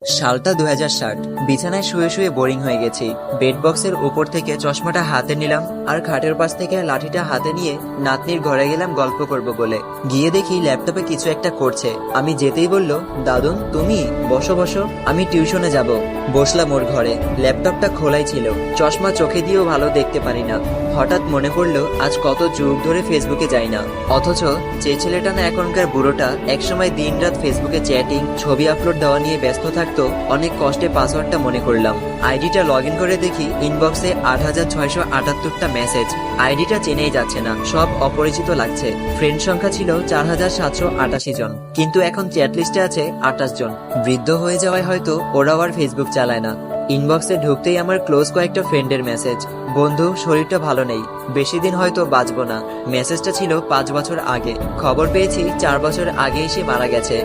সালটা 2060। বিছানায় শুয়ে শুয়ে বোরিং হয়ে গেছি। বেড বক্সের উপর থেকে চশমাটা হাতে নিলাম আর খাটের পাশ থেকে লাঠিটা হাতে নিয়ে নাতনির ঘরে গেলাম গল্প করব বলে। গিয়ে দেখি ল্যাপটপে কিছু একটা করছে। আমি যেতেই বলল, দাদুন তুমি বসো বসো, আমি টিউশনে যাব। বসলাম ওর ঘরে। ল্যাপটপটা খোলাই ছিল। চশমা চোখে দিয়েও ভালো দেখতে পারি না। হঠাৎ মনে পড়লো আজ কত যুগ ধরে ফেসবুকে যাই না, অথচ যে ছেলেটা না এখনকার বুড়োটা একসময় দিন রাত ফেসবুকে চ্যাটিং ছবি আপলোড দেওয়া নিয়ে ব্যস্ত থাকতো, অনেক কষ্টে পাসওয়ার্ডটা মনে করলাম। আইডিটা লগ ইন করে দেখি ইনবক্সে ৮৬৭৮টা মেসেজ। আইডিটা চেনেই যাচ্ছে না, সব অপরিচিত লাগছে। ফ্রেন্ড সংখ্যা ছিল ৪৭৮৮ জন, কিন্তু এখন চ্যাট লিস্টে আছে ২৮ জন। বৃদ্ধ হয়ে যাওয়ায় হয়তো ওরাও আর ফেসবুক চালায় না। ইনবক্সে ঢুকতেই আমার ক্লোজ কয়েকটা ফ্রেন্ডের মেসেজ, বন্ধু শরীরটা ভালো নেই, বেশি দিন হয়তো বাঁচবো না। মেসেজটা ছিল ৫ বছর আগে। খবর পেয়েছি ৪ বছর আগে এসে মারা গেছে।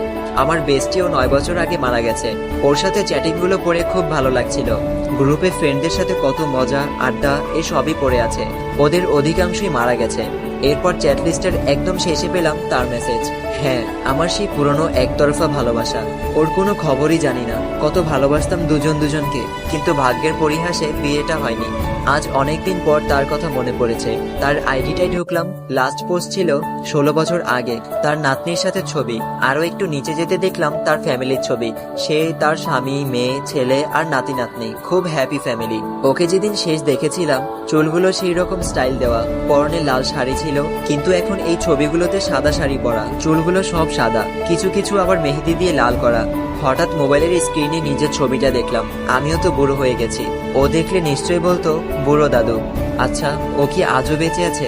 আমার বেস্টিও ৯ বছর আগে মারা গেছে। ওর সাথে চ্যাটিং গুলো পড়ে খুব ভালো লাগছিল। গ্রুপে ফ্রেন্ডদের সাথে কত মজা আড্ডা এসবই পড়ে আছে। ওদের অধিকাংশই মারা গেছে। এরপর চ্যাট লিস্টের একদম শেষে পেলাম তার মেসেজ। হ্যাঁ, আমার সেই পুরনো একতরফা ভালোবাসা। ওর কোনো খবরই জানি না। কত ভালোবাসতাম দুজন দুজনকে, কিন্তু ভাগ্যের পরিহাসে বিয়েটা হয়নি। আজ অনেকদিন পর তার কথা মনে পড়েছে। তার আইডিটাই ঢুকলাম, লাস্ট পোস্ট ছিল ১৬ বছর আগে। তার নাতনির সাথে ছবি। আরো একটু নিচে যেতে দেখলাম তার ফ্যামিলির ছবি। সে, তার স্বামী, মেয়ে, ছেলে আর নাতি নাতনি, খুব হ্যাপি ফ্যামিলি। ওকে যেদিন শেষ দেখেছিলাম চুলগুলো সেই রকম স্টাইল দেওয়া, পরনে লাল শাড়ি ছিল, কিন্তু এখন এই ছবিগুলোতে সাদা শাড়ি পরা, চুলগুলো সব সাদা, কিছু কিছু আবার মেহেদি দিয়ে লাল করা। হঠাৎ মোবাইলের স্ক্রিনে নিজের ছবিটা দেখলাম। আমিও তো বুড়ো হয়ে গেছি। ও দেখলে নিশ্চয়ই বলতো বুড়ো দাদু। আচ্ছা, ও কি আজও বেঁচে আছে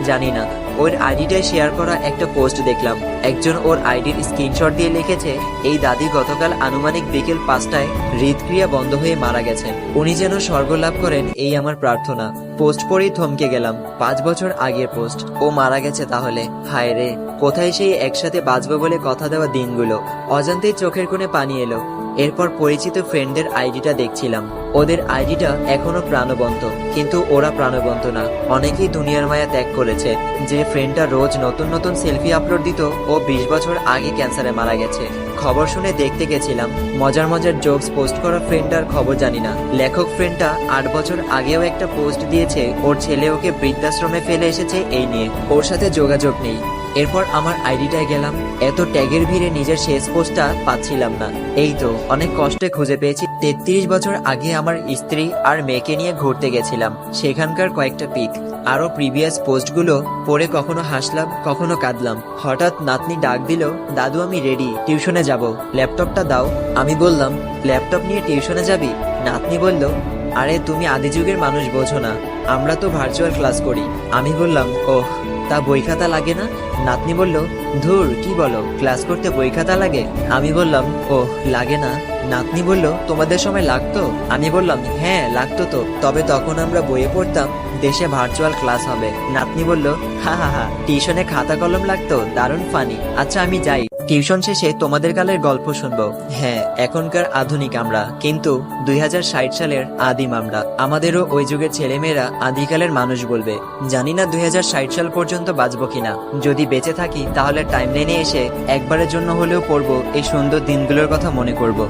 জানি না। ওর আইডিটায় শেয়ার করা একটা পোস্ট দেখলাম। একজন ওর আইডির স্ক্রিনশট দিয়ে লিখেছে, এই দাদি গতকাল আনুমানিক বিকেল ৫টায় হৃদক্রিয়া বন্ধ হয়ে মারা গেছেন। উনি যেন স্বর্গ লাভ করেন এই আমার প্রার্থনা। পোস্ট পড়েই থমকে গেলাম। ৫ বছর আগের পোস্ট। ও মারা গেছে তাহলে। হায় রে, কোথায় সেই একসাথে বাঁচবো বলে কথা দেওয়া দিনগুলো। অজান্তেই চোখের কোণে পানি এলো। এরপর পরিচিত ফ্রেন্ডদের আইডিটা দেখছিলাম। ওদের আইডিটা এখনো প্রাণবন্ত, কিন্তু ওরা প্রাণবন্ত না। অনেকেই দুনিয়ার মায়া ত্যাগ করেছে। যে ফ্রেন্ডটা রোজ নতুন নতুন সেলফি আপলোড দিত, ও ২০ বছর আগে ক্যান্সারে মারা গেছে। খবর শুনে দেখতে গেছিলাম। মজার মজার জোকস পোস্ট করা ফ্রেন্ডটার খবর জানি না। লেখক ফ্রেন্ডটা ৮ বছর আগেও একটা পোস্ট দিয়েছে, ওর ছেলে ওকে বৃদ্ধাশ্রমে ফেলে এসেছে এই নিয়ে। ওর সাথে যোগাযোগ নেই। এরপর আমার আইডিটায় গেলাম। এত ট্যাগের ভিড়ে নিজের শেষ পোস্টটা পাচ্ছিলাম না। এই তো অনেক কষ্টে খুঁজে পেয়েছি। ৩৩ বছর আগে আমার স্ত্রী আর মেয়েকে নিয়ে ঘুরতে গেছিলাম, সেখানকার কয়েকটা পিক। আরো প্রিভিয়াস পোস্টগুলো পড়ে কখনো হাসলাম, কখনো কাঁদলাম। হঠাৎ নাতনি ডাক দিল, দাদু আমি রেডি, টিউশনে যাব, ল্যাপটপটা দাও। আমি বললাম, ল্যাপটপ নিয়ে টিউশনে যাবি? নাতনি বলল, আরে তুমি আদি যুগের মানুষ বোঝো না, আমরা তো ভার্চুয়াল ক্লাস করি। আমি বললাম, ওহ, তা বই খাতা লাগে না? নাতনি বলল, ধুর কি বলো, ক্লাস করতে বই খাতা লাগে? আমি বললাম, ওহ লাগে না। নাতনি বলল, তোমাদের সময় লাগতো? আমি বললাম, হ্যাঁ লাগতো তো, তবে তখন আমরা বইয়ে পড়তাম দেশে ভার্চুয়াল ক্লাস হবে। নাতনি বলল, হা হা হা, টিউশনে খাতা কলম লাগতো, দারুণ ফানি। আচ্ছা আমি যাই, টিউশন শেষে তোমাদের কালের গল্প শুনবো। হ্যাঁ, এখনকার আধুনিক আমরা, কিন্তু ২০৬০ সালের আদিম আমরা। আমাদেরও ওই যুগের ছেলেমেয়েরা আদিকালের মানুষ বলবে। জানি না ২০৬০ সাল পর্যন্ত বাঁচবো কিনা। যদি বেঁচে থাকি তাহলে টাইমলাইনে এসে একবারের জন্য হলেও পড়বো এই সুন্দর দিনগুলোর কথা মনে করব।